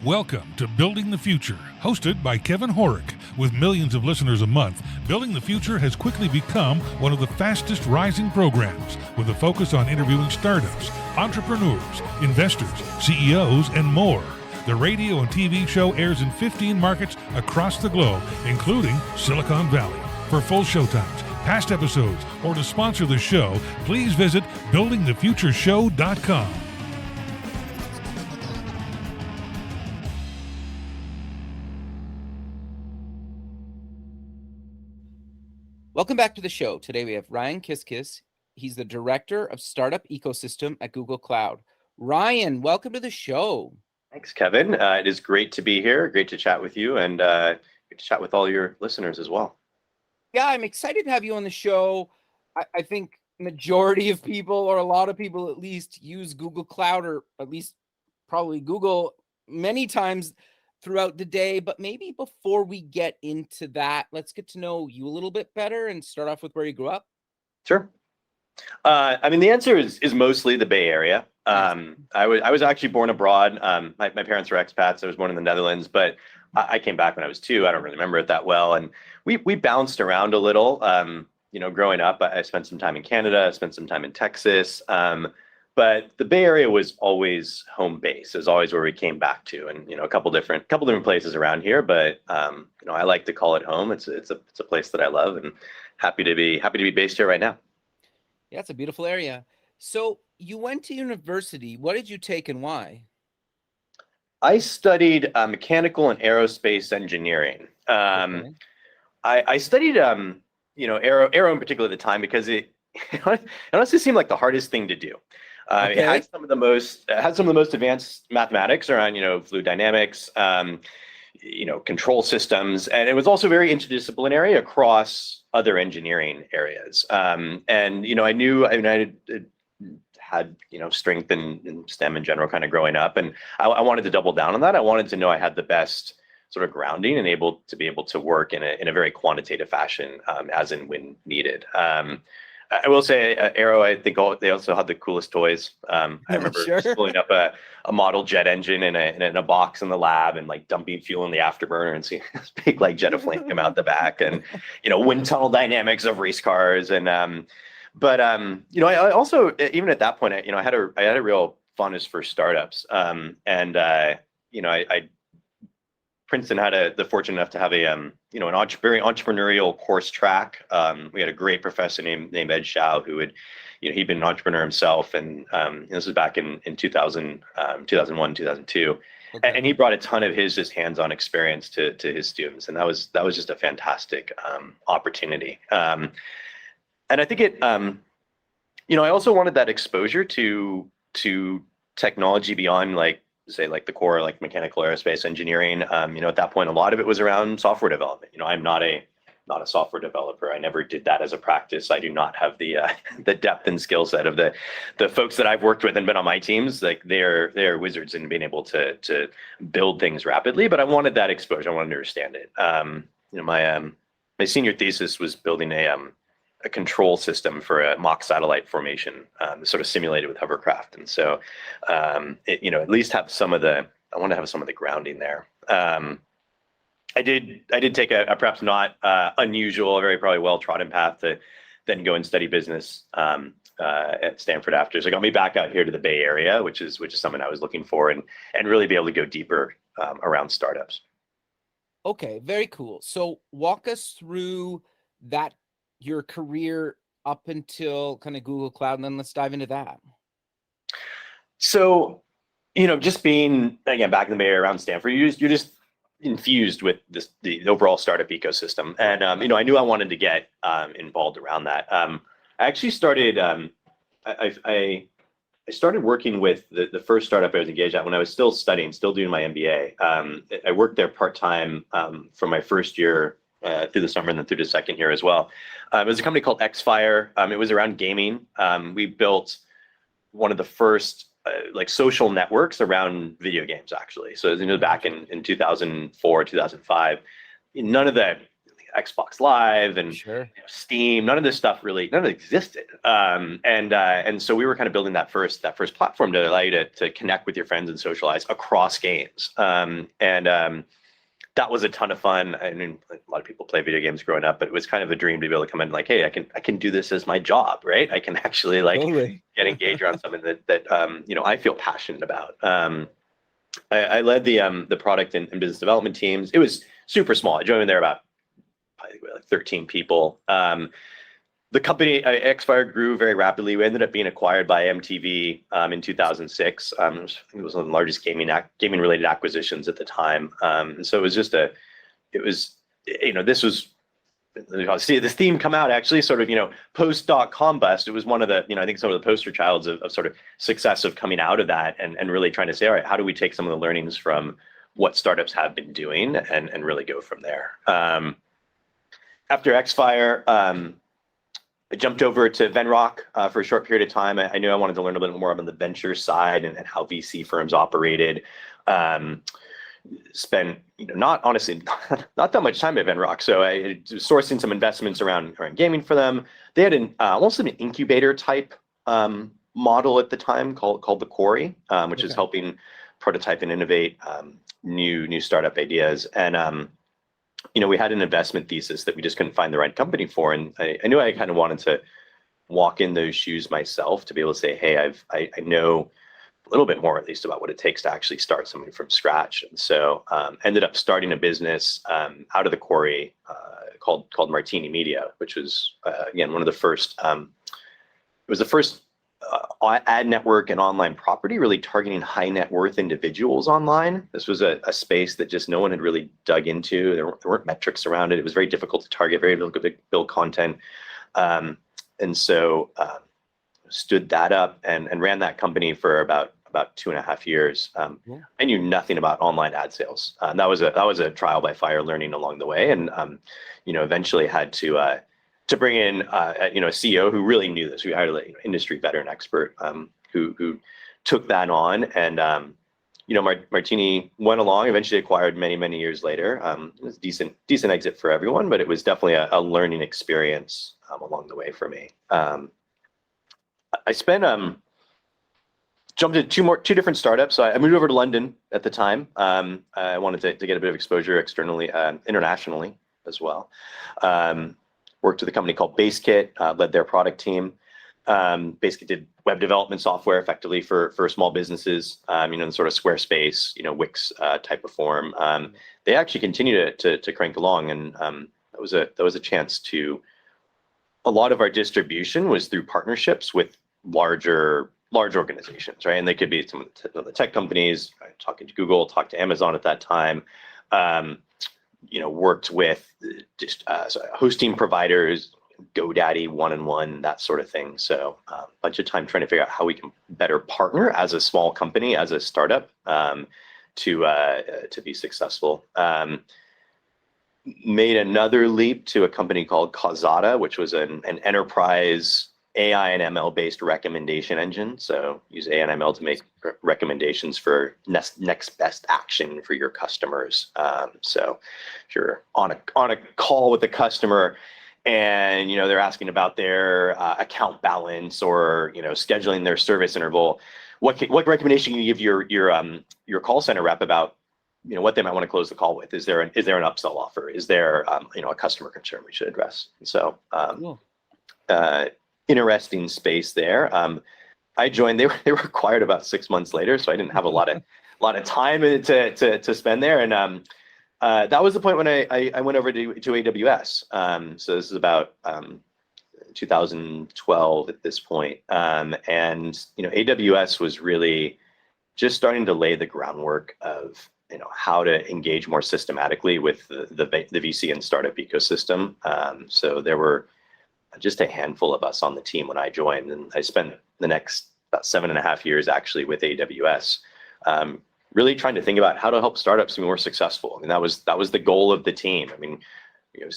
Welcome to Building the Future, hosted by Kevin Horick. With millions of listeners a month, Building the Future has quickly become one of the fastest rising programs, with a focus on interviewing startups, entrepreneurs, investors, CEOs, and more. The radio and TV show airs in 15 markets across the globe, including Silicon Valley. For full showtimes, past episodes, or to sponsor the show, please visit buildingthefutureshow.com. Welcome back to the show. Today we have Ryan Kiskis. He's the Director of Startup Ecosystem at Google Cloud. Ryan, welcome to the show. Thanks, Kevin. It is great to be here. Great to chat with you and great to chat with all your listeners as well. Yeah, I'm excited to have you on the show. I think majority of people, or a lot of people at least, use Google Cloud, or at least probably Google many times throughout the day. But maybe before we get into that, let's get to know you a little bit better and start off with where you grew up. Sure. The answer is mostly the Bay Area. I was actually born abroad. My parents were expats. I was born in the Netherlands, but I came back when I was 2. I don't really remember it that well. And we bounced around a little. Growing up, I spent some time in Canada, I spent some time in Texas. But the Bay Area was always home base. It was always where we came back to, and a couple different places around here. But I like to call it home. It's a place that I love, and happy to be based here right now. Yeah, it's a beautiful area. So you went to university. What did you take and why? I studied mechanical and aerospace engineering. Okay. I studied aero in particular at the time because it honestly seemed like the hardest thing to do. Okay. It had some of the most advanced mathematics around fluid dynamics, control systems, and it was also very interdisciplinary across other engineering areas. I had strength in STEM in general, kind of growing up, and I wanted to double down on that. I wanted to know I had the best sort of grounding and able to work in a very quantitative fashion, as and when needed. I will say, Aero, I think they also had the coolest toys. I remember Sure. just pulling up a model jet engine in a box in the lab and like dumping fuel in the afterburner and seeing this big like jet of flame come out the back, and wind tunnel dynamics of race cars. And I also, even at that point, I had a real fondness for startups. Princeton had the fortune enough to have a very entrepreneurial course track. We had a great professor named Ed Shao who he'd been an entrepreneur himself, and this was back in 2000, 2001, 2002. Okay. And he brought a ton of his just hands-on experience to his students, and that was just a fantastic opportunity. And I think it I also wanted that exposure to technology beyond the core, like mechanical aerospace engineering. At that point, a lot of it was around software development. I'm not a software developer. I never did that as a practice. I do not have the depth and skill set of the folks that I've worked with and been on my teams. Like they're wizards in being able to build things rapidly. But I wanted that exposure. I wanted to understand it. My senior thesis was building a control system for a mock satellite formation, sort of simulated with hovercraft, and so at least have I want to have some of the grounding there. I did take a perhaps not unusual, very probably well-trodden path to then go and study business at Stanford after. So it got me back out here to the Bay Area, which is something I was looking for, and really be able to go deeper around startups. Okay, very cool. So walk us through your career up until kind of Google Cloud, and then let's dive into that. So, just being, again, back in the Bay Area around Stanford, you're just infused with the overall startup ecosystem. And, I knew I wanted to get involved around that. I actually started, I started working with the first startup I was engaged at when I was still studying, still doing my MBA. I worked there part-time for my first year through the summer and then through the second year as well. It was a company called Xfire. It was around gaming. We built one of the first social networks around video games, actually. So back in 2004, 2005, none of the Xbox Live and Sure. Steam. None of this stuff really, none of it existed. And so we were kind of building that first platform to allow you to connect with your friends and socialize across games. That was a ton of fun. I mean, a lot of people play video games growing up, but it was kind of a dream to be able to come in like, hey, I can do this as my job, right? I can actually Totally. get engaged around something that I feel passionate about. I led the product and business development teams. It was super small. I joined there about, I think, like 13 people. The company Xfire grew very rapidly. We ended up being acquired by MTV in 2006. I think it was one of the largest gaming related acquisitions at the time. And so it was just this was, I'll see this theme come out actually sort of, post.com bust. It was one of the, I think some of the poster childs of sort of success of coming out of that and really trying to say, all right, how do we take some of the learnings from what startups have been doing and really go from there. After Xfire, I jumped over to Venrock for a short period of time. I knew I wanted to learn a little bit more about the venture side and how VC firms operated. Spent not that much time at Venrock, so I was sourcing some investments around gaming for them. They had almost an incubator type model at the time called the Quarry, which is helping prototype and innovate new startup ideas. And we had an investment thesis that we just couldn't find the right company for, and I knew I kind of wanted to walk in those shoes myself to be able to say, hey, I know a little bit more at least about what it takes to actually start something from scratch. And so ended up starting a business out of the Quarry called Martini Media, which was again one of the first. It was the first ad network and online property really targeting high net worth individuals online. This was a space that just no one had really dug into. There weren't metrics around it. It was very difficult to target, very difficult to build content. And so stood that up and ran that company for about 2.5 years. I knew nothing about online ad sales. That was a trial by fire, learning along the way, and eventually had to bring in a CEO who really knew this. We hired an industry veteran expert who took that on, and Martini went along. Eventually acquired many years later. It was a decent exit for everyone, but it was definitely a learning experience along the way for me. I spent jumped into two different startups. So I moved over to London at the time. I wanted to get a bit of exposure externally, internationally as well. Worked with a company called BaseKit, led their product team. BaseKit did web development software effectively for small businesses, in sort of Squarespace, Wix type of form. They actually continue to crank along, and that was a chance to. A lot of our distribution was through partnerships with large organizations, right? And they could be some of the tech companies. Talking to Google, talked to Amazon at that time. Worked with just hosting providers, GoDaddy, 1&1, that sort of thing. So a bunch of time trying to figure out how we can better partner as a small company, as a startup, to be successful. Made another leap to a company called Causata, which was an enterprise AI and ML based recommendation engine. So use AI and ML to make recommendations for next best action for your customers. So if you're on a call with a customer and they're asking about their account balance or scheduling their service interval, what recommendation can you give your call center rep about what they might want to close the call with? Is there an upsell offer? Is there a customer concern we should address? And so interesting space there. I joined. They were acquired about 6 months later, so I didn't have a lot of time to spend there. And that was the point when I went over to AWS. So this is about 2012 at this point. And AWS was really just starting to lay the groundwork of how to engage more systematically with the VC and startup ecosystem. So there were just a handful of us on the team when I joined, and I spent the next about 7.5 years actually with AWS, really trying to think about how to help startups be more successful. I mean, that was the goal of the team. I mean,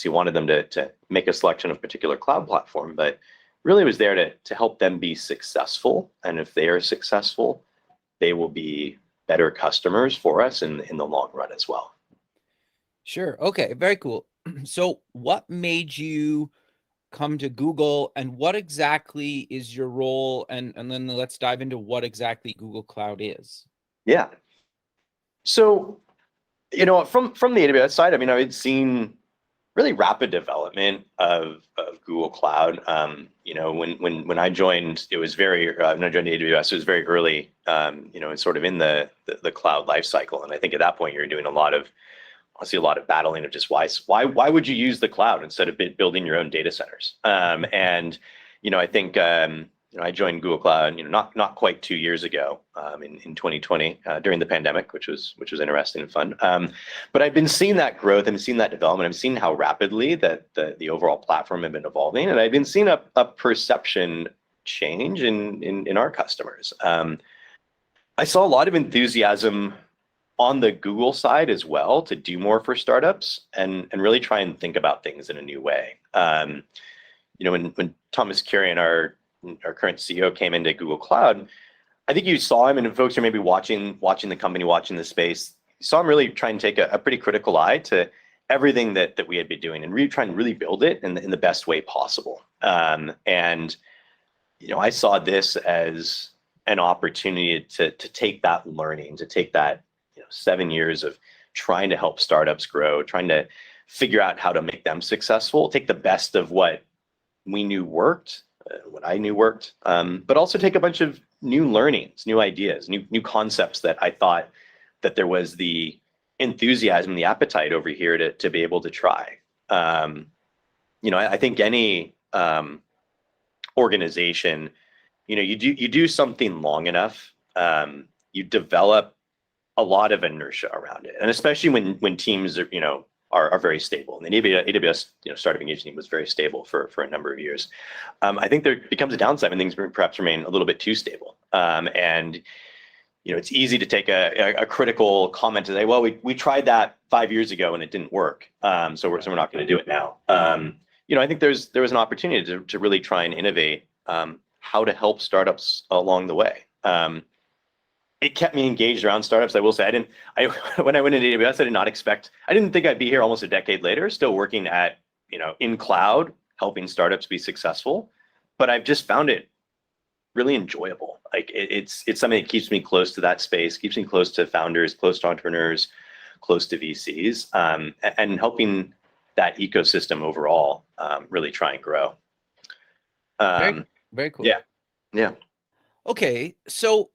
he wanted them to make a selection of a particular cloud platform, but really was there to help them be successful. And if they are successful, they will be better customers for us in the long run as well. Sure. Okay. Very cool. So what made you come to Google, and what exactly is your role? And then let's dive into what exactly Google Cloud is. Yeah. So, from the AWS side, I mean, I had seen really rapid development of Google Cloud. When I joined, it was when I joined AWS, it was very early, sort of in the cloud life cycle. And I think at that point, you're doing honestly, a lot of battling of just why would you use the cloud instead of building your own data centers? I think I joined Google Cloud, not quite 2 years ago, in 2020, during the pandemic, which was interesting and fun. But I've been seeing that growth and seen that development. I've seen how rapidly that the overall platform had been evolving, and I've been seeing a perception change in our customers. I saw a lot of enthusiasm on the Google side as well to do more for startups and really try and think about things in a new way. When Thomas Kurian, our current CEO, came into Google Cloud, I think you saw him, and folks are maybe watching the company, watching the space, you saw him really try and take a pretty critical eye to everything that we had been doing and really trying to really build it in the best way possible. I saw this as an opportunity to take that learning, to take that 7 years of trying to help startups grow, trying to figure out how to make them successful, take the best of what we knew worked, what I knew worked, but also take a bunch of new learnings, new ideas, new concepts that I thought that there was the enthusiasm, the appetite over here to be able to try. I think any organization, you do something long enough, you develop a lot of inertia around it, and especially when teams are very stable. And the AWS startup engagement team was very stable for a number of years. I think there becomes a downside when things perhaps remain a little bit too stable. It's easy to take a critical comment to say, well, we tried that 5 years ago and it didn't work, so we're not going to do it now. I think there was an opportunity to really try and innovate how to help startups along the way. It kept me engaged around startups. I will say, when I went into AWS, I didn't think I'd be here almost a decade later, still working in cloud, helping startups be successful. But I've just found it really enjoyable. Like it's something that keeps me close to that space, keeps me close to founders, close to entrepreneurs, close to VCs, and helping that ecosystem overall really try and grow. Very, very cool. Yeah. Okay, so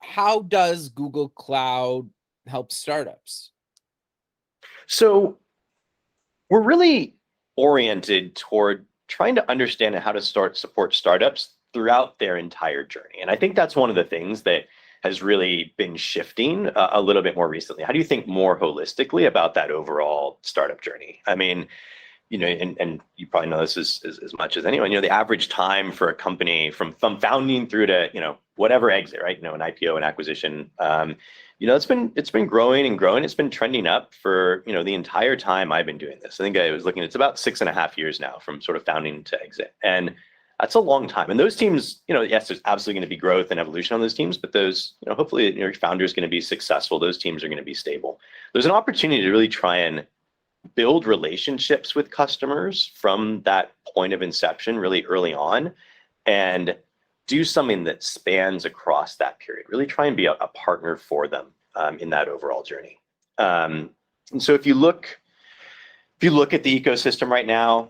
how does Google Cloud help startups? So we're really oriented toward trying to understand how to support startups throughout their entire journey. And I think that's one of the things that has really been shifting a little bit more recently. How do you think more holistically about that overall startup journey? I mean, and you probably know this as much as anyone, the average time for a company from founding through to, whatever exit, right? An IPO, an acquisition, it's been growing and growing. It's been trending up for, the entire time I've been doing this. I think I was looking, it's about 6.5 years now from sort of founding to exit. And that's a long time. And those teams, yes, there's absolutely going to be growth and evolution on those teams, but those, hopefully your founder is going to be successful. Those teams are going to be stable. There's an opportunity to really try and build relationships with customers from that point of inception really early on and do something that spans across that period. Really try and be a partner for them in that overall journey. And so if you look at the ecosystem right now,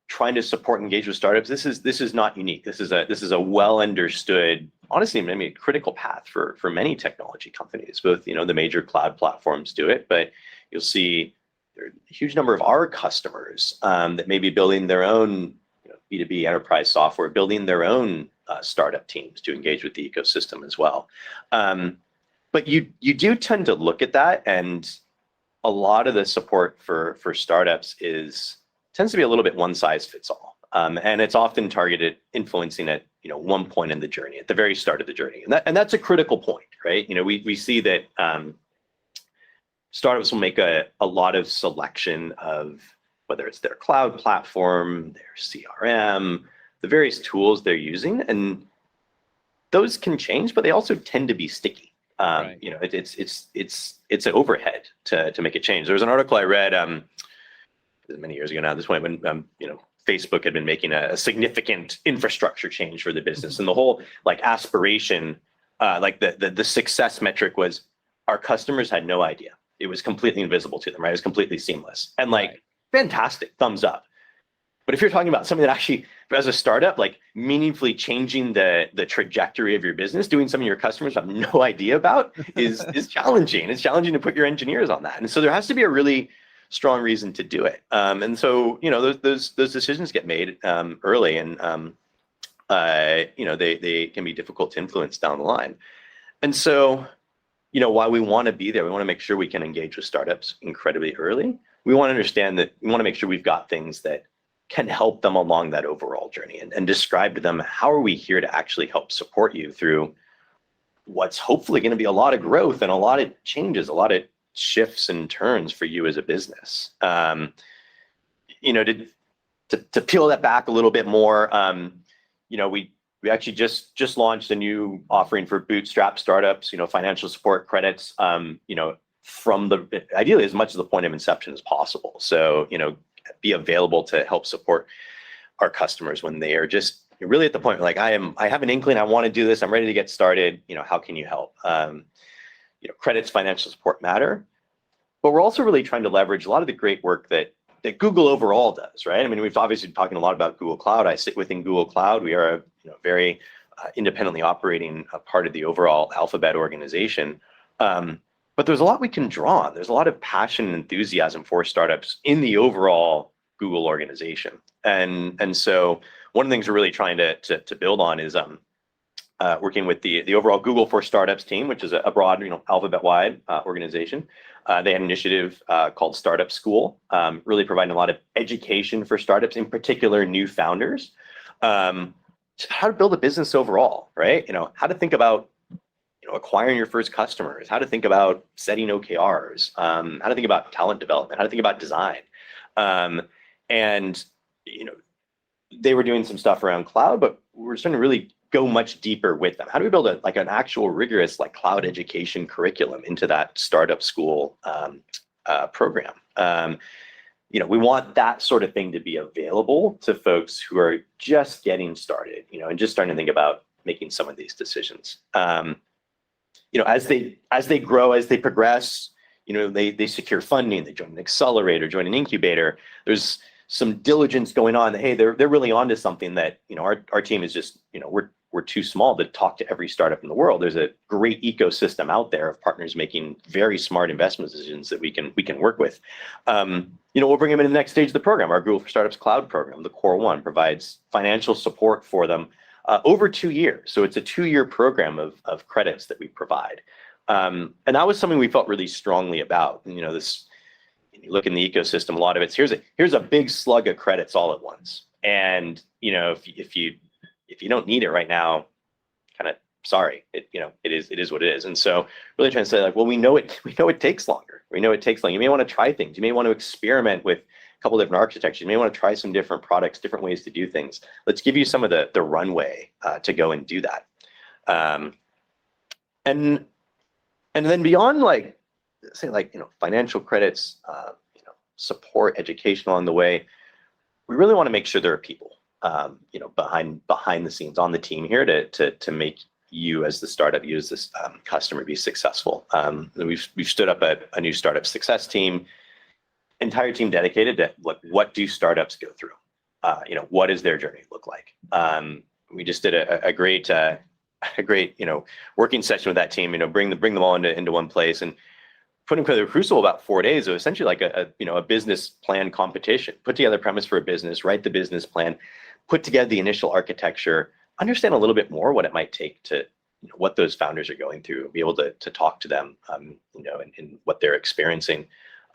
trying to support and engage with startups, this is not unique. This is a well understood, honestly, maybe a critical path for many technology companies. Both the major cloud platforms do it, but you'll see there are a huge number of our customers that may be building their own B2B enterprise software, building their own startup teams to engage with the ecosystem as well. But you do tend to look at that, and a lot of the support for startups tends to be a little bit one size fits all. And it's often targeted influencing at one point in the journey, at the very start of the journey. And that's a critical point, right? We see that startups will make a lot of selection of whether it's their cloud platform, their CRM, the various tools they're using, and those can change, but they also tend to be sticky. Right. It's an overhead to make a change. There was an article I read many years ago now at this point, when Facebook had been making a significant infrastructure change for the business, and the whole like aspiration, like the success metric was our customers had no idea. It was completely invisible to them, right? It was completely seamless, and like fantastic, thumbs up. But if you're talking about something that actually, as a startup, like meaningfully changing the trajectory of your business, doing something your customers have no idea about is challenging. It's challenging to put your engineers on that, and so there has to be a really strong reason to do it. And so those decisions get made early, and they can be difficult to influence down the line. And so while we want to be there, we want to make sure we can engage with startups incredibly early. We want to understand that we want to make sure we've got things that can help them along that overall journey, and describe to them, how are we here to actually help support you through what's hopefully going to be a lot of growth and a lot of changes, a lot of shifts and turns for you as a business. To peel that back a little bit more, we actually just launched a new offering for bootstrap startups, financial support credits, from ideally as much as the point of inception as possible. So, be available to help support our customers when they are just really at the point like, I have an inkling, I want to do this, I'm ready to get started. How can you help? Credits, financial support matter, but we're also really trying to leverage a lot of the great work that Google overall does, right? I mean, we've obviously been talking a lot about Google Cloud. I sit within Google Cloud. We are a very independently operating part of the overall Alphabet organization. But there's a lot we can draw on. There's a lot of passion and enthusiasm for startups in the overall Google organization. And so one of the things we're really trying to build on is working with the overall Google for Startups team, which is a broad, Alphabet-wide organization. They had an initiative called Startup School, really providing a lot of education for startups, in particular new founders, how to build a business overall, right? How to think about acquiring your first customers, how to think about setting OKRs, how to think about talent development, how to think about design. And they were doing some stuff around cloud, but we're starting to really go much deeper with them. How do we build an actual rigorous cloud education curriculum into that startup school program? We want that sort of thing to be available to folks who are just getting started, and just starting to think about making some of these decisions. As they grow, as they progress, they secure funding, they join an accelerator, join an incubator. There's some diligence going on that, hey, they're really onto something that, our team is just, we're too small to talk to every startup in the world. There's a great ecosystem out there of partners making very smart investment decisions that we can work with. We'll bring them in the next stage of the program. Our Google for Startups Cloud program, the Core One, provides financial support for them over 2 years. So it's a 2-year program of credits that we provide. And that was something we felt really strongly about. And, this, you look in the ecosystem, a lot of it's here's a big slug of credits all at once. And, if you don't need it right now, kind of sorry, it is what it is. And so really trying to say we know it takes longer. We know it takes longer. You may want to try things. You may want to experiment with a couple different architectures. You may want to try some different products, different ways to do things. Let's give you some of the runway to go and do that. And then beyond financial credits, support, education along the way, we really want to make sure there are people, behind the scenes on the team here to make you as the startup, you as this customer be successful. We've stood up a new startup success team, entire team dedicated to what do startups go through? What does their journey look like? We just did a great working session with that team. Bring them all into one place and put them through the crucible about 4 days. It was essentially like a business plan competition. Put together a premise for a business, write the business plan, put together the initial architecture, understand a little bit more what it might take to what those founders are going through, be able to talk to them, and what they're experiencing.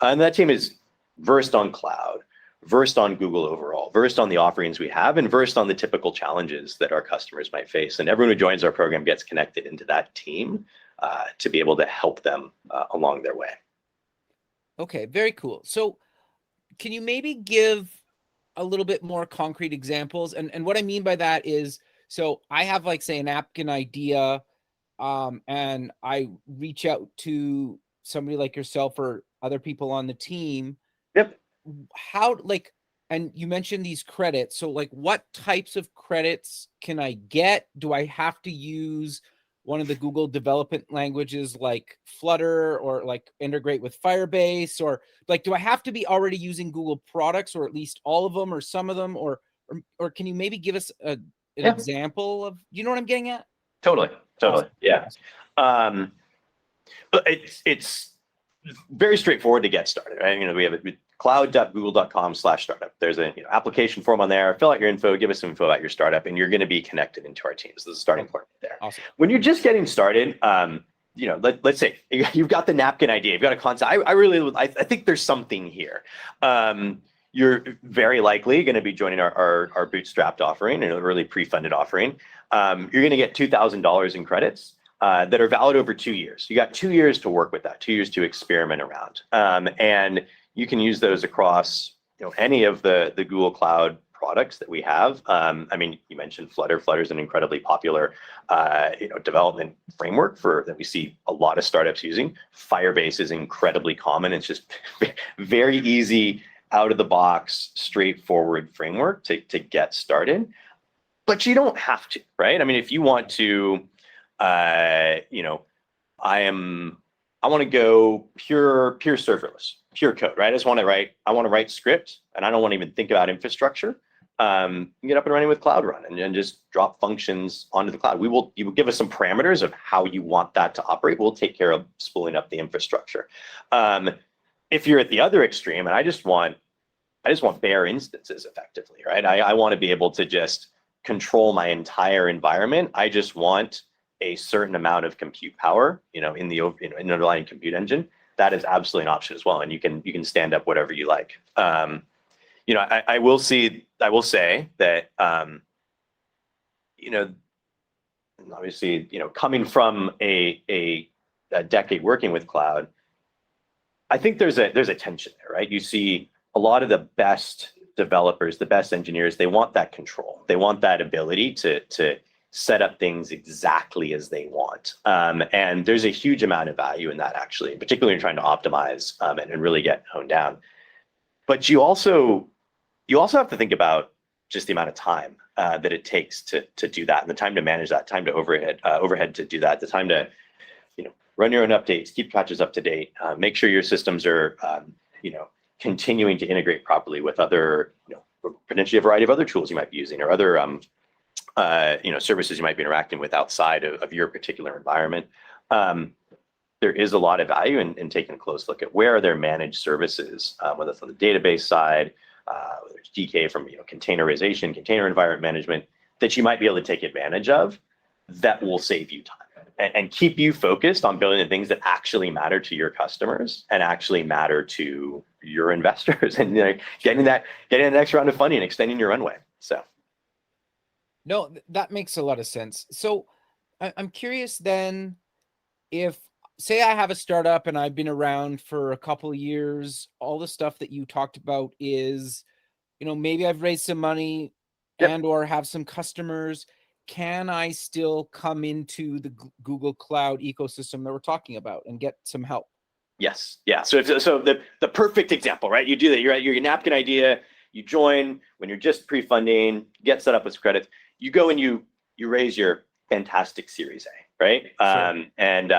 And that team is versed on cloud, versed on Google overall, versed on the offerings we have, and versed on the typical challenges that our customers might face. And everyone who joins our program gets connected into that team to be able to help them along their way. Okay, very cool. So can you maybe give a little bit more concrete examples? And what I mean by that is, so I have say a napkin idea, and I reach out to somebody like yourself or other people on the team. Yep. how, like, and you mentioned these credits. So like, what types of credits can I get? Do I have to use one of the Google development languages like Flutter, or like integrate with Firebase, or like, do I have to be already using Google products, or at least all of them or some of them, or can you maybe give us an Yeah, example of, you know what I'm getting at? totally. Awesome. Yeah. But it's very straightforward to get started, right? We have cloud.google.com/startup. There's an application form on there. Fill out your info, give us some info about your startup, and you're going to be connected into our teams. This is a starting point right there. Awesome. When you're just getting started, let's say you've got the napkin idea, you've got a concept. I think there's something here. You're very likely going to be joining our bootstrapped offering, and a really pre-funded offering. You're going to get $2,000 in credits that are valid over 2 years. You got 2 years to work with that, 2 years to experiment around, and you can use those across any of the Google Cloud products that we have. You mentioned Flutter. Flutter is an incredibly popular development framework that we see a lot of startups using. Firebase is incredibly common. It's just very easy, out of the box, straightforward framework to get started. But you don't have to, right? If you want to, I want to go pure serverless, pure code, right? I want to write script, and I don't want to even think about infrastructure. Get up and running with Cloud Run and just drop functions onto the cloud. You will give us some parameters of how you want that to operate. We'll take care of spooling up the infrastructure. If you're at the other extreme, and I just want bare instances effectively, right? I want to be able to just control my entire environment. I just want a certain amount of compute power, in the underlying compute engine. That is absolutely an option as well, and you can stand up whatever you like. I will say that obviously, coming from a decade working with cloud, I think there's a tension there, right? You see a lot of the best developers, the best engineers, they want that control. They want that ability to set up things exactly as they want. And there's a huge amount of value in that, actually, particularly when you're trying to optimize and really get honed down. But you also have to think about just the amount of time that it takes to do that, and the time to manage that, time to overhead to do that, the time to run your own updates, keep patches up to date, make sure your systems are continuing to integrate properly with other, potentially a variety of other tools you might be using, or other services you might be interacting with outside of your particular environment. There is a lot of value in taking a close look at where are their managed services, whether it's on the database side, whether it's DK from containerization, container environment management, that you might be able to take advantage of, that will save you time and keep you focused on building the things that actually matter to your customers and actually matter to your investors, and getting the next round of funding and extending your runway. So. No, that makes a lot of sense. So I'm curious then, if, say I have a startup and I've been around for a couple of years, all the stuff that you talked about is, maybe I've raised some money. Yep. And or have some customers. Can I still come into the Google Cloud ecosystem that we're talking about and get some help? Yes. Yeah. So the perfect example, right? You do that. You're at your napkin idea. You join when you're just pre-funding, get set up with credits. You go and you raise your fantastic Series A, right? Sure. And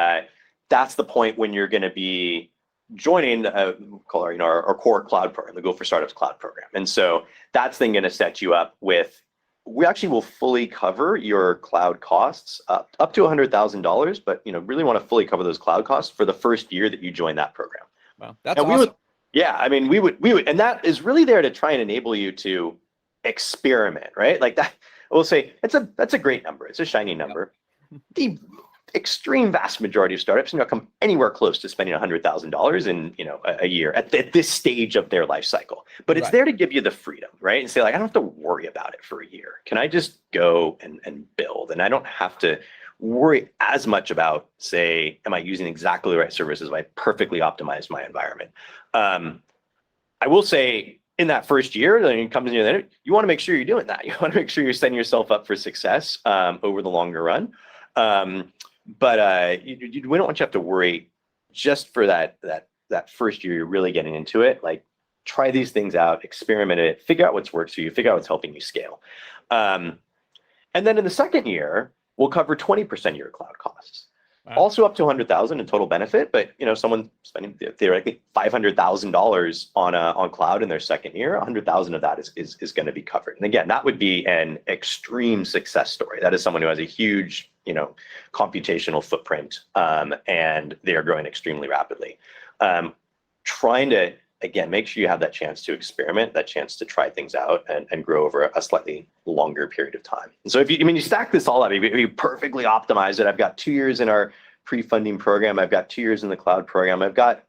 that's the point when you're going to be joining our core cloud program, the Go for Startups cloud program. And so that's then going to set you up with, we actually will fully cover your cloud costs up to $100,000, but really want to fully cover those cloud costs for the first year that you join that program. Wow, that's awesome. We would, and that is really there to try and enable you to experiment, right? Like that, I will say that's a great number. It's a shiny number. Yep. The extreme vast majority of startups come anywhere close to spending $100,000 in a year at this stage of their life cycle. But it's there to give you the freedom, right? And say, like, I don't have to worry about it for a year. Can I just go and build? And I don't have to worry as much about, say, am I using exactly the right services? Have I perfectly optimized my environment? I will say, in that first year, then it comes in, you want to make sure you're doing that. You want to make sure you're setting yourself up for success over the longer run. But we don't want you to have to worry just for that first year you're really getting into it. Like, try these things out, experiment it, figure out what's works for you, figure out what's helping you scale. And then in the second year, we'll cover 20% of your cloud costs. Wow. Also up to 100,000 in total benefit, but someone spending theoretically $500,000 on cloud in their second year, 100,000 of that is going to be covered. And again, that would be an extreme success story. That is someone who has a huge computational footprint, and they are growing extremely rapidly. Trying to again, make sure you have that chance to experiment, that chance to try things out and grow over a slightly longer period of time. And so if you stack this all up, if you perfectly optimize it, I've got 2 years in our pre-funding program, I've got 2 years in the cloud program, I've got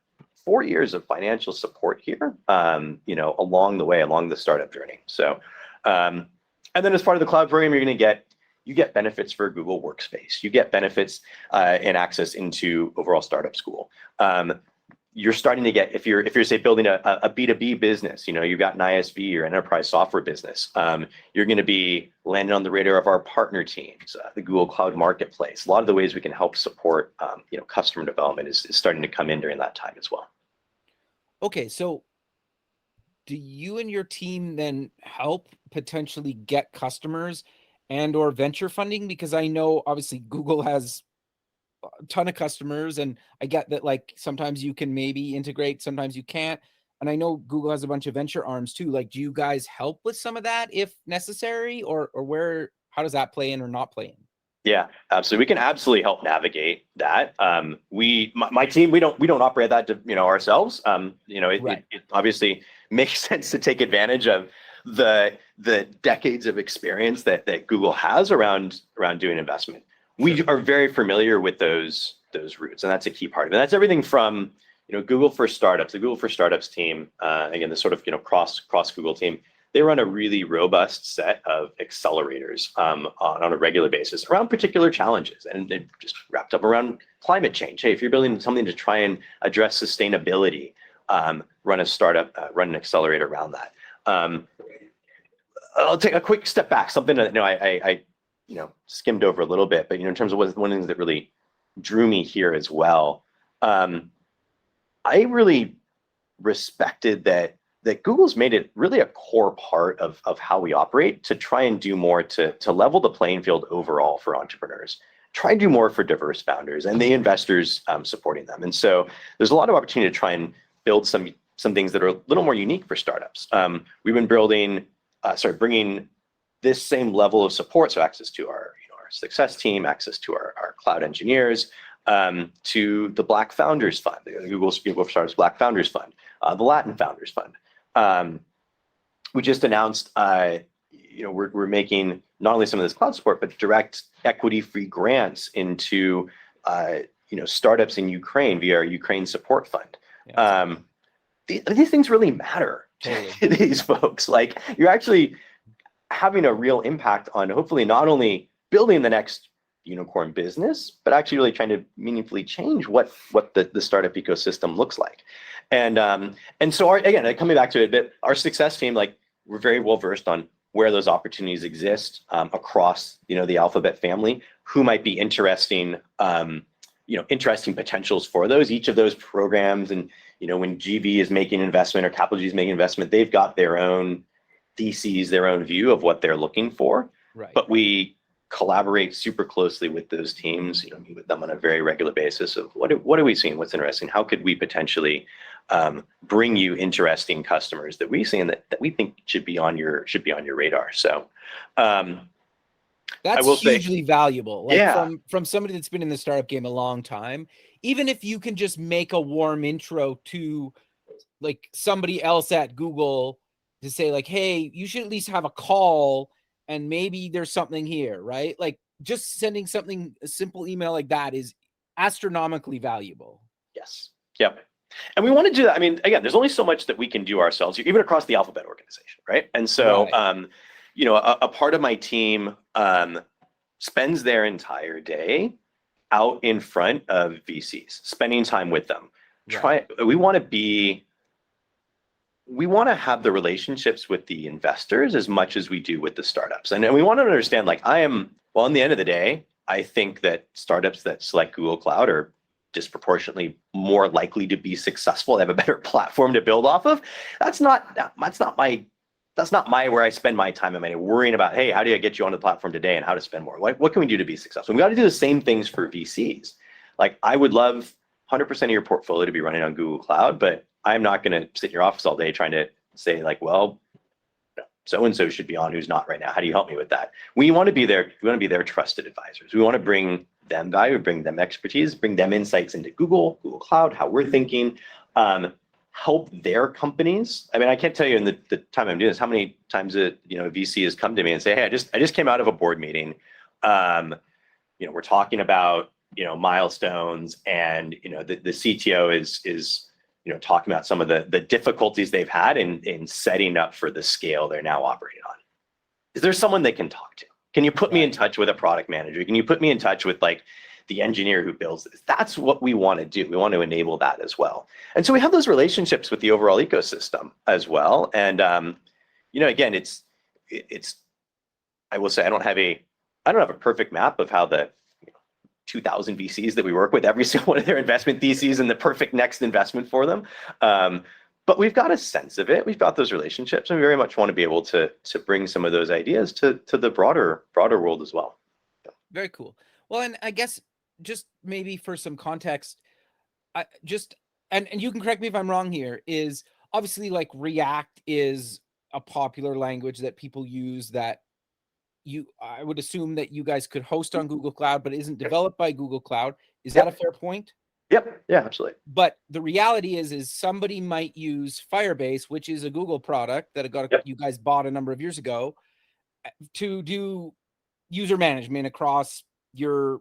4 years of financial support here, along the way, along the startup journey. So, and then as part of the cloud program, you get benefits for Google Workspace, you get benefits and access into overall startup school. You're starting to get, if you're say building a B2B business, you've got an ISV or enterprise software business, you're going to be landing on the radar of our partner teams, the Google Cloud Marketplace. A lot of the ways we can help support, customer development is starting to come in during that time as well. Okay, so do you and your team then help potentially get customers and or venture funding? Because I know obviously Google has a ton of customers, and I get that like sometimes you can maybe integrate, sometimes you can't. And I know Google has a bunch of venture arms too. Like, do you guys help with some of that if necessary, or how does that play in or not play in? Yeah, absolutely. We can absolutely help navigate that. My team, we don't operate that, ourselves. Right. It obviously makes sense to take advantage of the decades of experience that Google has around doing investment. We are very familiar with those routes, and that's a key part of it. And that's everything from Google for Startups, the Google for Startups team. Again, the sort of cross Google team. They run a really robust set of accelerators on a regular basis around particular challenges, and they're just wrapped up around climate change. Hey, if you're building something to try and address sustainability, run a startup, run an accelerator around that. I'll take a quick step back. Something that I skimmed over a little bit, but in terms of one of the things that really drew me here as well, I really respected that Google's made it really a core part of how we operate to try and do more to level the playing field overall for entrepreneurs, try and do more for diverse founders and the investors supporting them. And so there's a lot of opportunity to try and build some things that are a little more unique for startups. We've been bringing this same level of support, so access to our success team, access to our cloud engineers, to the Black Founders Fund, the Google for Startups Black Founders Fund, the Latin Founders Fund. We just announced, we're making not only some of this cloud support, but direct equity-free grants into, startups in Ukraine via our Ukraine Support Fund. Yeah. These things really matter to these folks. Like, you're actually having a real impact on hopefully not only building the next unicorn business, but actually really trying to meaningfully change what the startup ecosystem looks like. And so again, coming back to it a bit, our success team, we're very well versed on where those opportunities exist across the Alphabet family, who might be interesting potentials for those, each of those programs. And when GV is making investment or Capital G is making investment, they've got their own theses, their own view of what they're looking for. Right. But we collaborate super closely with those teams, meet with them on a very regular basis of what are we seeing, what's interesting, how could we potentially bring you interesting customers that we see and that we think should be on your radar. So that's hugely valuable. From somebody that's been in the startup game a long time, even if you can just make a warm intro to somebody else at Google to say hey, you should at least have a call and maybe there's something here, right? Just sending something, a simple email like that is astronomically valuable. Yes. Yep. And we want to do that. I mean, again, there's only so much that we can do ourselves, even across the Alphabet organization, right? And so, a part of my team spends their entire day out in front of VCs, spending time with them. Right. We want to have the relationships with the investors as much as we do with the startups. And we want to understand, in the end of the day, I think that startups that select Google Cloud are disproportionately more likely to be successful. They have a better platform to build off of. That's not my where I spend my time and money worrying about, hey, how do I get you on the platform today and how to spend more? Like, what can we do to be successful? We got to do the same things for VCs. Like, I would love 100% of your portfolio to be running on Google Cloud, but I'm not going to sit in your office all day trying to say like, well, so-and-so should be on who's not right now. How do you help me with that? We want to be their trusted advisors. We want to bring them value, bring them expertise, bring them insights into Google Cloud, how we're thinking, help their companies. I mean, I can't tell you in the time I'm doing this, how many times a VC has come to me and say, hey, I just came out of a board meeting. We're talking about, milestones, and, the CTO is talking about some of the difficulties they've had in setting up for the scale they're now operating on. Is there someone they can talk to? Can you put me in touch with a product manager? Can you put me in touch with like the engineer who builds this? That's what we want to do. We want to enable that as well. And so we have those relationships with the overall ecosystem as well. And again, it's I will say I don't have a perfect map of how the 2,000 VCs that we work with, every single one of their investment theses and the perfect next investment for them. But we've got a sense of it. We've got those relationships, and we very much want to be able to bring some of those ideas to the broader world as well. Very cool. Well, and I guess just maybe for some context, and you can correct me if I'm wrong here, is obviously like React is a popular language that people use that I would assume that you guys could host on Google Cloud, but isn't developed by Google Cloud. Is that a fair point? Yep. Yeah, absolutely. But the reality is somebody might use Firebase, which is a Google product that you guys bought a number of years ago, to do user management across your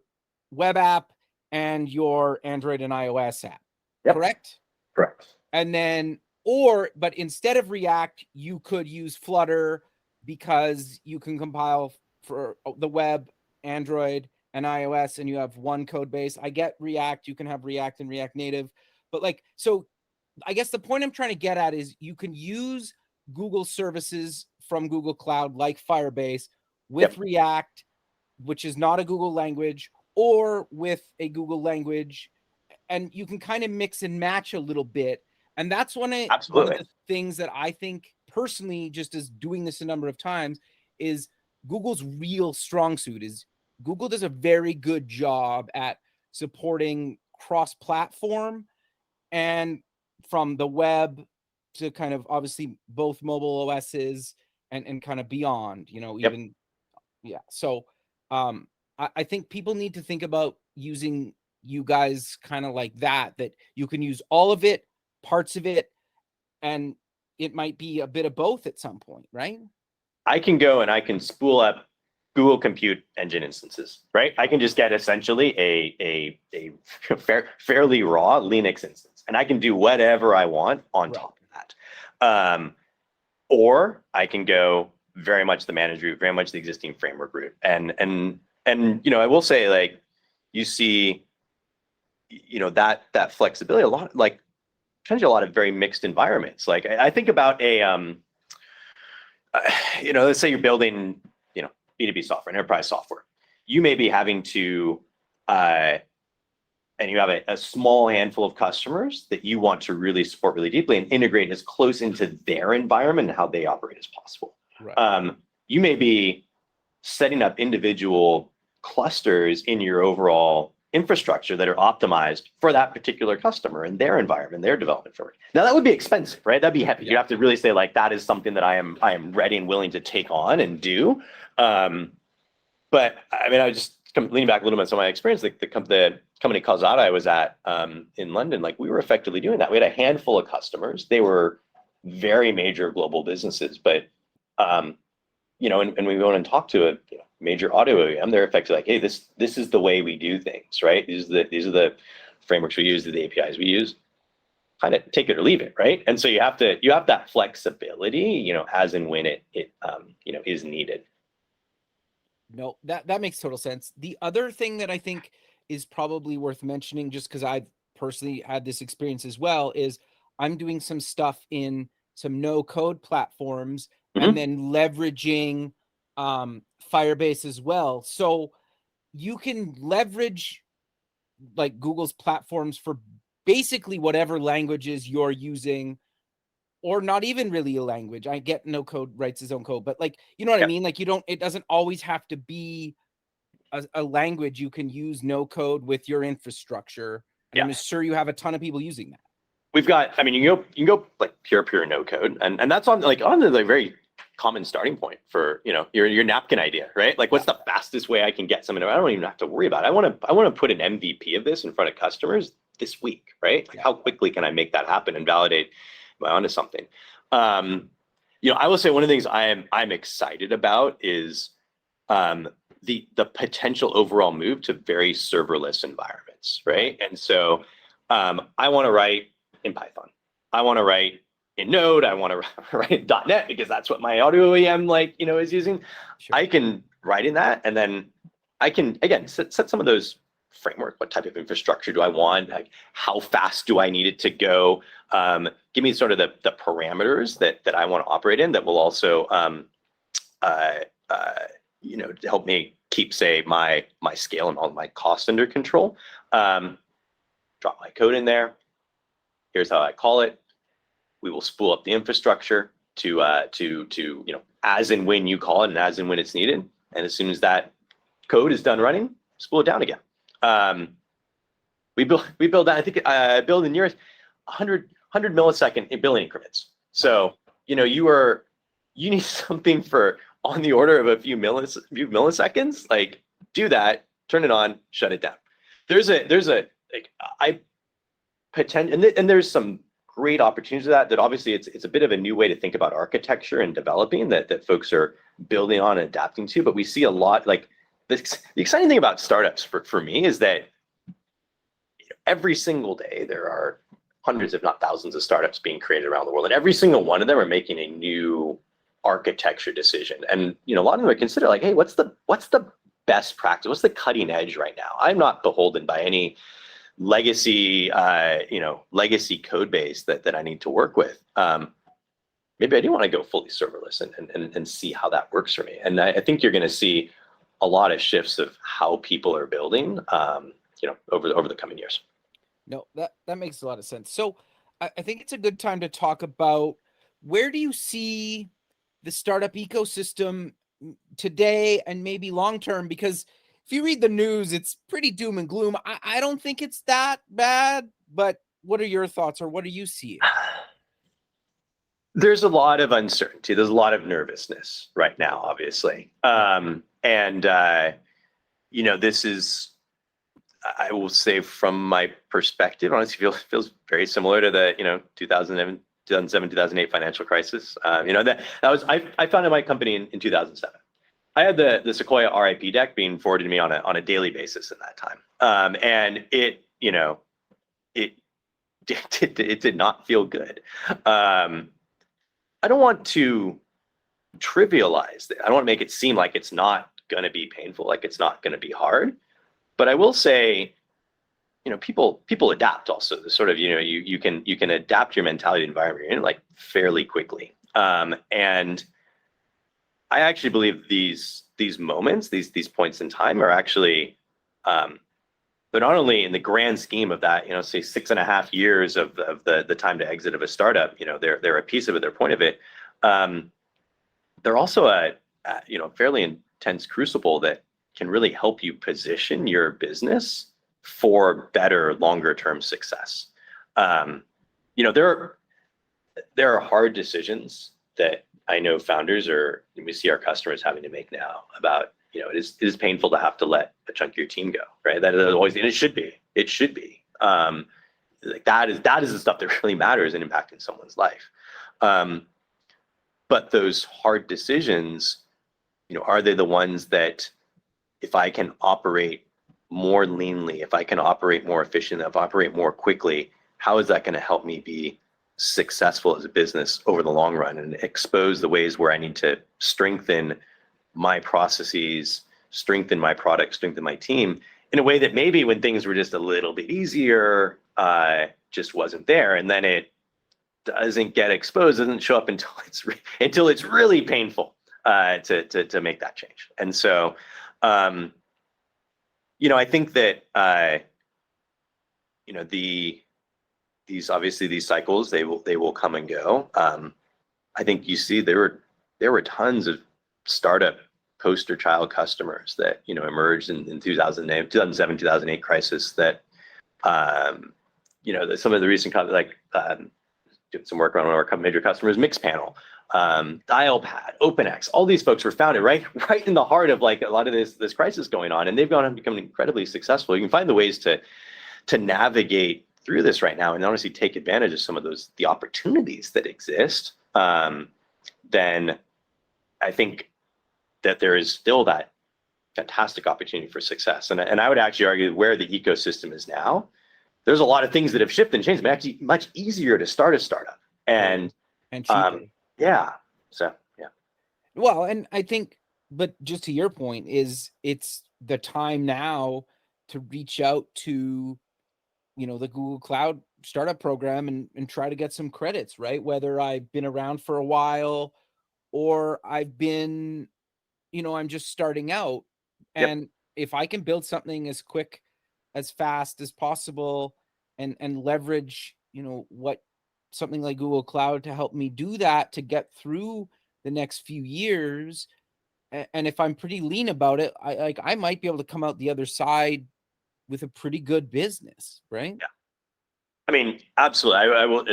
web app and your Android and iOS app. Yep. Correct? Correct. And then, but instead of React, you could use Flutter because you can compile for the web, Android, and iOS, and you have one code base. I get React, you can have React and React Native, but so I guess the point I'm trying to get at is you can use Google services from Google Cloud like Firebase with React, which is not a Google language, or with a Google language, and you can kind of mix and match a little bit. And that's one of the things that I think personally, just as doing this a number of times, is Google's real strong suit is Google does a very good job at supporting cross-platform, and from the web to kind of obviously both mobile OSs and kind of beyond, even. Yeah. So I think people need to think about using you guys kind of like that you can use all of it, parts of it, and it might be a bit of both at some point, right? I can go and I can spool up Google Compute Engine instances, right? I can just get essentially a fairly raw Linux instance, and I can do whatever I want on top of that. Or I can go very much the managed route, very much the existing framework route. And I will say, like, you see, that flexibility a lot, like, potentially a lot of very mixed environments. Like, I think about let's say you're building, B2B software, enterprise software. You may be having to, and you have a small handful of customers that you want to really support really deeply and integrate as close into their environment and how they operate as possible. Right. You may be setting up individual clusters in your overall infrastructure that are optimized for that particular customer and their environment, their development framework. Now that would be expensive, right? That'd be heavy. Yeah. You have to really say, like, that is something that I am ready and willing to take on and do. But I mean, I just leaning back a little bit on some of my experience. Like the company Calzada I was at in London, like, we were effectively doing that. We had a handful of customers. They were very major global businesses, but and we went and talked to a major auto OEM. They're effectively like, hey, this is the way we do things, right? These are the frameworks we use, the APIs we use. Kind of take it or leave it, right? And so you have that flexibility, as and when it is needed. No, that makes total sense. The other thing that I think is probably worth mentioning, just because I've personally had this experience as well, is I'm doing some stuff in some no-code platforms and then leveraging Firebase as well. So you can leverage like Google's platforms for basically whatever languages you're using, or not even really a language. I get no code writes his own code, but like, you know what I mean? Like it doesn't always have to be a language. You can use no code with your infrastructure. And I'm sure you have a ton of people using that. We've got, I mean, you can go like pure no code, and that's on the very common starting point for, you know, your napkin idea, right? Like, what's the fastest way I can get something? I don't even have to worry about it. I want to put an MVP of this in front of customers this week, right? Like, how quickly can I make that happen and validate, am I onto something? You know, I will say one of the things I'm excited about is the potential overall move to very serverless environments, right? And so I want to write in Python. I want to write in Node. I want to write in .NET because that's what my audio OEM, like, you know, is using. Sure. I can write in that, and then I can, again, set some of those framework. What type of infrastructure do I want? Like, how fast do I need it to go? Give me sort of the parameters that I want to operate in that will also, you know, help me keep, say, my scale and all my costs under control. Drop my code in there. Here's how I call it. We will spool up the infrastructure to you know, as and when you call it and as and when it's needed. And as soon as that code is done running, spool it down again. We build that. I think build in nearest 100 millisecond billing increments. So, you know, you need something for on the order of a few milliseconds. Like, do that, turn it on, shut it down. There's a like and there's some great opportunities to that obviously it's a bit of a new way to think about architecture and developing that folks are building on and adapting to. But we see a lot, like, the exciting thing about startups for me is that, you know, every single day there are hundreds, if not thousands, of startups being created around the world, and every single one of them are making a new architecture decision. And, you know, a lot of them are consider like, hey, what's the best practice? What's the cutting edge right now? I'm not beholden by any legacy code base that I need to work with. Maybe I do want to go fully serverless and see how that works for me. And I think you're going to see a lot of shifts of how people are building, you know, over the coming years. No, that makes a lot of sense. So I think it's a good time to talk about, where do you see the startup ecosystem today and maybe long term? Because if you read the news, it's pretty doom and gloom. I don't think it's that bad, but what are your thoughts, or what do you see? There's a lot of uncertainty. There's a lot of nervousness right now, obviously. You know, this is, I will say, from my perspective, honestly, feels very similar to the, you know, 2007, 2008 financial crisis. You know, that was, I founded my company in 2007. I had the Sequoia RIP deck being forwarded to me on a daily basis in that time. And it, you know, it did not feel good. I don't want to trivialize it. I don't want to make it seem like it's not going to be painful, like it's not going to be hard. But I will say, you know, people adapt also. The sort of, you know, you can adapt your mentality environment you're in, like, fairly quickly. And I actually believe these moments, these points in time are actually, they're not only in the grand scheme of that, you know, say 6.5 years of the time to exit of a startup, you know, they're a piece of it, they're a point of it. They're also a you know, fairly intense crucible that can really help you position your business for better longer term success. You know, there are hard decisions that I know founders we see our customers having to make now about, you know, it is painful to have to let a chunk of your team go, right? That is always, and it should be. Like, that is the stuff that really matters in impacting someone's life. But those hard decisions, you know, are they the ones that, if I can operate more leanly, if I can operate more efficiently, if I operate more quickly, how is that going to help me be successful as a business over the long run, and expose the ways where I need to strengthen my processes, strengthen my product, strengthen my team in a way that maybe when things were just a little bit easier, just wasn't there. And then it doesn't get exposed, doesn't show up until it's really painful to make that change. And so, you know, I think that these obviously these cycles, they will come and go. I think you see there were tons of startup poster child customers that emerged in 2008, 2007, 2008 crisis that that some of the recent doing some work around one of our major customers, Mixpanel, Dialpad, OpenX, all these folks were founded right in the heart of like a lot of this crisis going on, and they've gone and become incredibly successful. You can find the ways to navigate through this right now and honestly take advantage of some of the opportunities that exist. Then I think that there is still that fantastic opportunity for success. And I would actually argue where the ecosystem is now, there's a lot of things that have shifted and changed. It's actually much easier to start a startup and cheaper. Yeah. So yeah. Well, and I think, but just to your point, it's the time now to reach out to, the Google Cloud startup program and try to get some credits, right? Whether I've been around for a while or I've been, I'm just starting out. And if I can build something as quick, as fast as possible and leverage, what something like Google Cloud to help me do that, to get through the next few years. And if I'm pretty lean about it, I might be able to come out the other side with a pretty good business, right? Yeah. I mean, absolutely. I will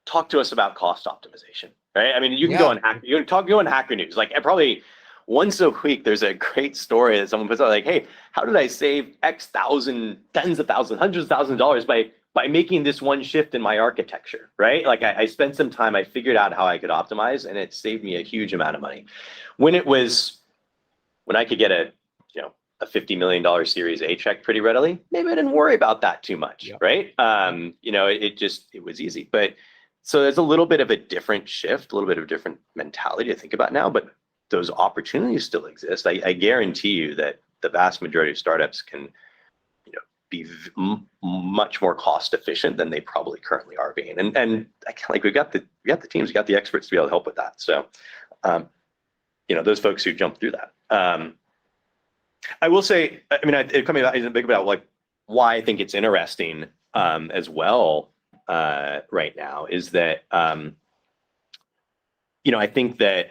talk to us about cost optimization, right? I mean, you can go on Hacker News. Like probably once a week, there's a great story that someone puts out like, hey, how did I save X thousand, tens of thousands, hundreds of thousands of dollars by making this one shift in my architecture, right? Like I spent some time, I figured out how I could optimize, and it saved me a huge amount of money. When I could get a $50 million Series A check pretty readily, maybe I didn't worry about that too much, right? It was easy. But so there's a little bit of a different shift, a little bit of a different mentality to think about now, but those opportunities still exist. I guarantee you that the vast majority of startups can be much more cost efficient than they probably currently are being. And we got the teams, we got the experts to be able to help with that. So, those folks who jump through that. I will say, I mean, think about like why I think it's interesting as well right now is that, I think that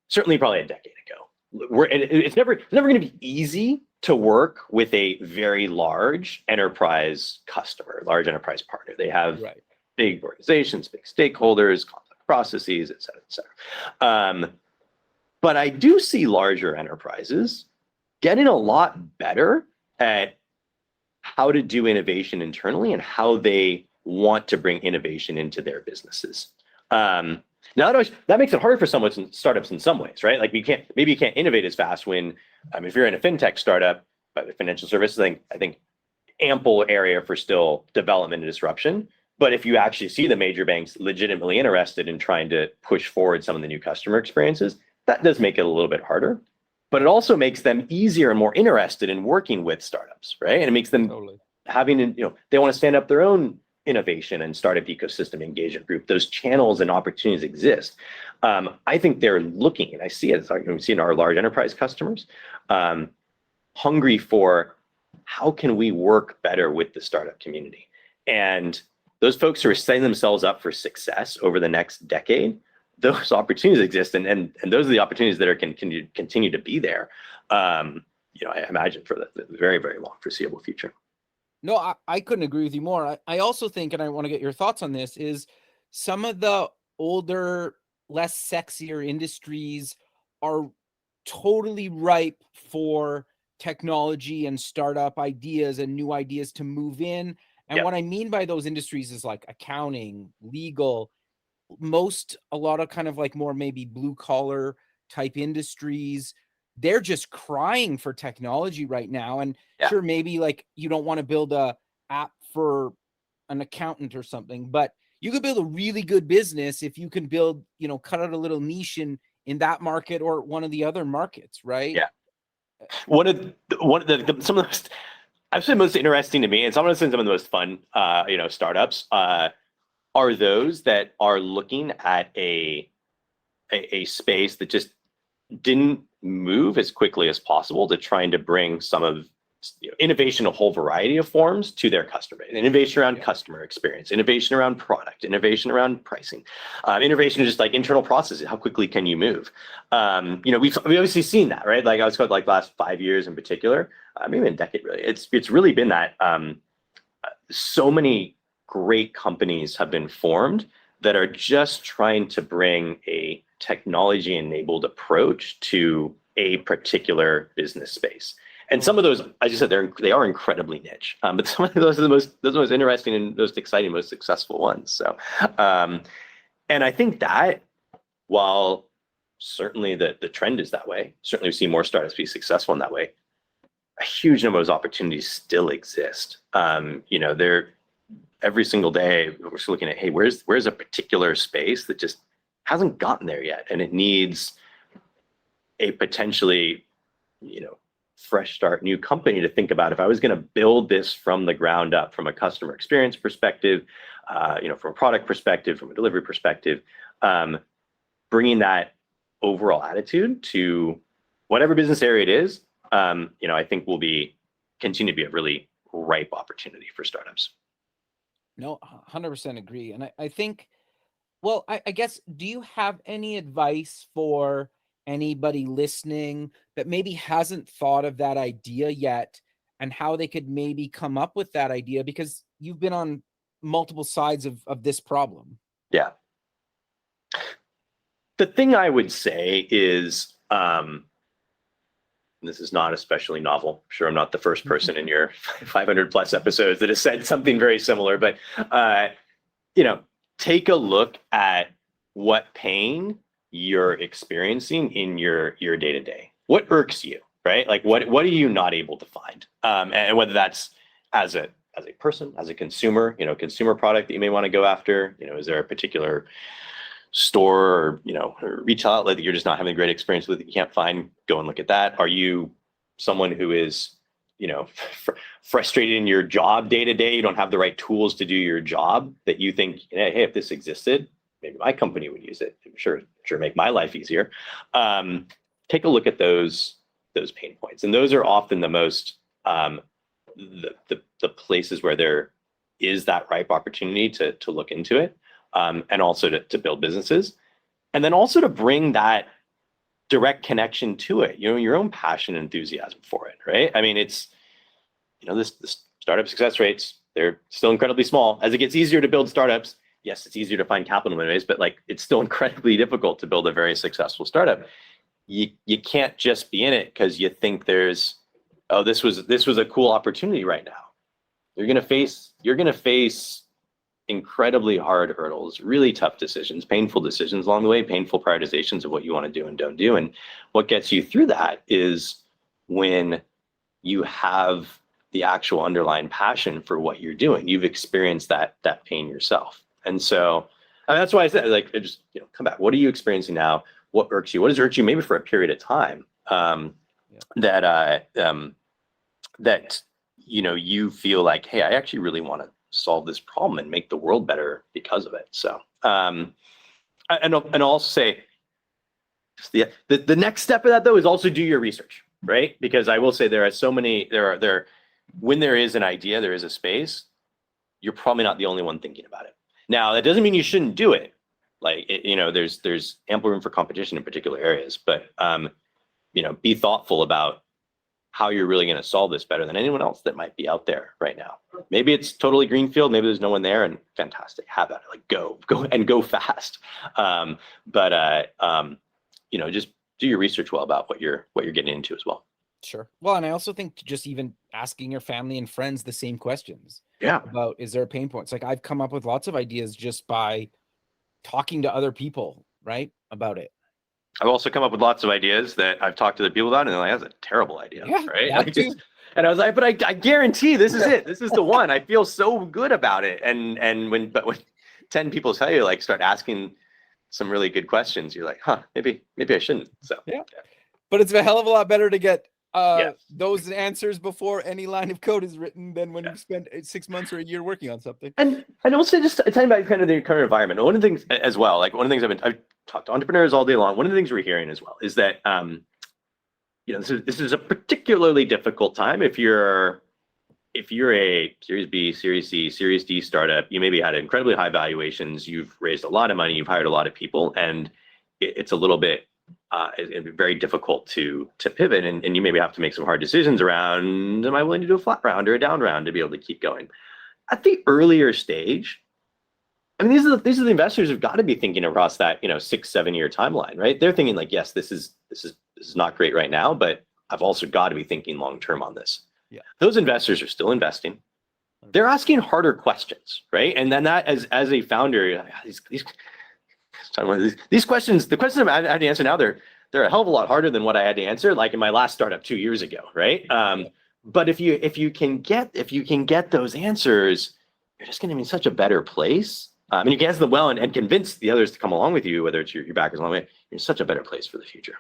certainly probably a decade ago, it's never going to be easy to work with a very large enterprise customer, large enterprise partner. They have big organizations, big stakeholders, complex processes, et cetera, et cetera. But I do see larger enterprises getting a lot better at how to do innovation internally and how they want to bring innovation into their businesses. Now that makes it hard for startups in some ways, right? Like maybe you can't innovate as fast when, if you're in a fintech startup, but financial services, I think ample area for still development and disruption. But if you actually see the major banks legitimately interested in trying to push forward some of the new customer experiences, that does make it a little bit harder. But it also makes them easier and more interested in working with startups, right? And it makes them they want to stand up their own innovation and startup ecosystem engagement group. Those channels and opportunities exist. I think they're looking, and I see it, we see in our large enterprise customers, hungry for how can we work better with the startup community. And those folks who are setting themselves up for success over the next decade, those opportunities exist, and those are the opportunities that can continue to be there. I imagine for the very, very long foreseeable future. No, I couldn't agree with you more. I also think, and I want to get your thoughts on this, is some of the older, less sexier industries are totally ripe for technology and startup ideas and new ideas to move in. And what I mean by those industries is like accounting, legal, a lot of kind of like more maybe blue collar type industries. They're just crying for technology right now. And sure, maybe like you don't want to build a app for an accountant or something, but you could build a really good business if you can build, cut out a little niche in that market or one of the other markets, right? Yeah. Some of the most, I've said most interesting to me, and some of the most fun, startups are those that are looking at a space that just didn't move as quickly as possible to trying to bring some of innovation in a whole variety of forms to their customer base. Innovation around customer experience, innovation around product, innovation around pricing, innovation just like internal processes. How quickly can you move? We've obviously seen that, right? Like I was called like last 5 years in particular, maybe a decade really. It's really been that so many great companies have been formed that are just trying to bring a technology-enabled approach to a particular business space. And some of those, as you said, they are incredibly niche. But some of those are the most interesting and most exciting, most successful ones. So, and I think that while certainly the trend is that way, certainly we see more startups be successful in that way, a huge number of those opportunities still exist. They're every single day we're just looking at, hey, where's a particular space that just hasn't gotten there yet, and it needs a potentially, fresh start, new company to think about. If I was going to build this from the ground up, from a customer experience perspective, from a product perspective, from a delivery perspective, bringing that overall attitude to whatever business area it is, I think will continue to be a really ripe opportunity for startups. No, 100% agree. And I think, well, I guess, do you have any advice for anybody listening that maybe hasn't thought of that idea yet, and how they could maybe come up with that idea, because you've been on multiple sides of this problem? Yeah. The thing I would say is, this is not especially novel. I'm sure I'm not the first person in your 500 plus episodes that has said something very similar, but, take a look at what pain you're experiencing in your day-to-day. What irks you, right? Like what are you not able to find? And whether that's as a person, as a consumer, consumer product that you may want to go after, is there a particular store or retail outlet that you're just not having a great experience with that you can't find? Go and look at that. Are you someone who is, frustrated in your job day to day? You don't have the right tools to do your job, that you think, hey, if this existed, maybe my company would use it. I'm sure make my life easier. Take a look at those pain points, and those are often the most the places where there is that ripe opportunity to look into it, and also to build businesses, and then also to bring that direct connection to it. Your own passion and enthusiasm for it, right? I mean, it's this startup success rates, they're still incredibly small. As it gets easier to build startups, yes, it's easier to find capital in many ways, but it's still incredibly difficult to build a very successful startup. You can't just be in it because you think this was a cool opportunity right now. You're gonna face incredibly hard hurdles, really tough decisions, painful decisions along the way, painful prioritizations of what you want to do and don't do. And what gets you through that is when you have the actual underlying passion for what you're doing. You've experienced that pain yourself. And so that's why I said, just come back. What are you experiencing now? What irks you? What has irked you maybe for a period of time, that you feel like, hey, I actually really want to solve this problem and make the world better because of it. So, and I'll also say, the next step of that though is also do your research, right? Because I will say there are so many, when there is an idea, there is a space, you're probably not the only one thinking about it. Now, that doesn't mean you shouldn't do it. There's ample room for competition in particular areas, but be thoughtful about how you're really going to solve this better than anyone else that might be out there right now. Maybe it's totally greenfield, maybe there's no one there, and fantastic, have at it. Go and go fast. Just do your research well about what you're getting into as well. Sure. Well, and I also think just even asking your family and friends the same questions. Yeah. About, is there pain points? I've come up with lots of ideas just by talking to other people, right, about it. I've also come up with lots of ideas that I've talked to the people about, and they're like, that's a terrible idea, right? And I was like, but I guarantee this is it. This is the one. I feel so good about it. And when 10 people tell you, start asking some really good questions, you're like, maybe I shouldn't. So yeah. But it's a hell of a lot better to get those answers before any line of code is written than when you spend 6 months or a year working on something. And also just talking about kind of the current environment. One of the things as well, one of the things I've talked to entrepreneurs all day long. One of the things we're hearing as well is that, this is a particularly difficult time if you're a Series B, Series C, Series D startup. You maybe had incredibly high valuations. You've raised a lot of money. You've hired a lot of people, and it's a little bit very difficult to pivot, and you maybe have to make some hard decisions around, am I willing to do a flat round or a down round to be able to keep going? At the earlier stage, I mean, these are the investors who've got to be thinking across that 6-7 year timeline, right? They're thinking like, yes, this is not great right now, but I've also got to be thinking long term on this. Yeah, those investors are still investing. They're asking harder questions, right? And then that, as a founder, these questions, the questions I had to answer now, they're a hell of a lot harder than what I had to answer like in my last startup 2 years ago, right? But if you can get those answers, you're just going to be in such a better place. And you can answer them well and convince the others to come along with you, whether it's your backers along the way. You're in such a better place for the future.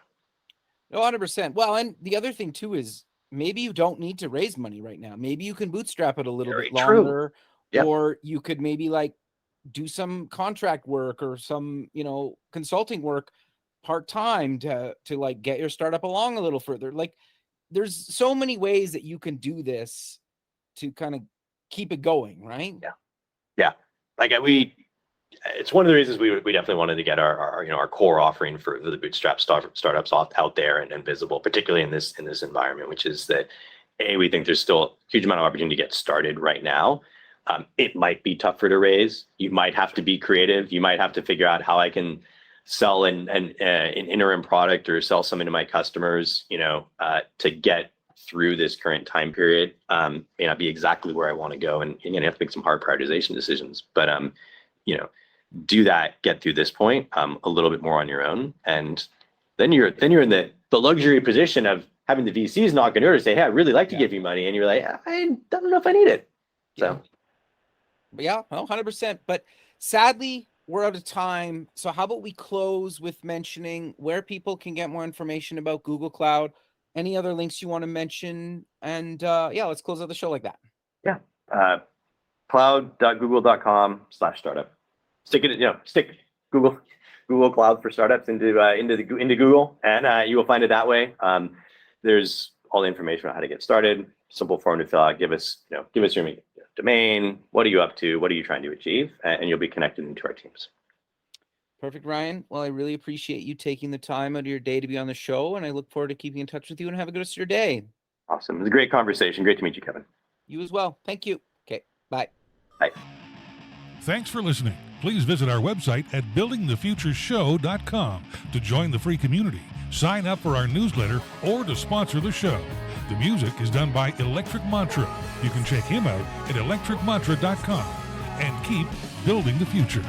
No, 100%. Well, and the other thing too is maybe you don't need to raise money right now. Maybe you can bootstrap it a little bit longer, or you could maybe like do some contract work or some consulting work part-time to like get your startup along a little further. Like there's so many ways that you can do this to kind of keep it going, right? Yeah. Like it's one of the reasons we definitely wanted to get our core offering for the bootstrap startups out there and visible, particularly in this environment, which is that we think there's still a huge amount of opportunity to get started right now. It might be tougher to raise. You might have to be creative. You might have to figure out how I can sell an interim product or sell something to my customers, to get through this current time period. May not be exactly where I want to go, and you're gonna have to make some hard prioritization decisions. But do that, get through this point a little bit more on your own, and then you're in the luxury position of having the VCs knock on your door to say, hey, I'd really like to give you money, and you're like, I don't know if I need it. So yeah, well, 100%. But sadly, we're out of time. So how about we close with mentioning where people can get more information about Google Cloud? Any other links you want to mention? And let's close out the show like that. Yeah. Cloud.google.com/startup. Stick Google Cloud for startups into Google, and you will find it that way. There's all the information on how to get started. Simple form to fill out. Give us your domain. What are you up to? What are you trying to achieve? And you'll be connected into our teams. Perfect, Ryan. Well, I really appreciate you taking the time out of your day to be on the show, and I look forward to keeping in touch with you, and have a good rest of your day. Awesome. It was a great conversation. Great to meet you, Kevin. You as well. Thank you. Okay. Bye. Bye. Thanks for listening. Please visit our website at buildingthefutureshow.com to join the free community, sign up for our newsletter, or to sponsor the show. The music is done by Electric Mantra. You can check him out at electricmantra.com, and keep building the future.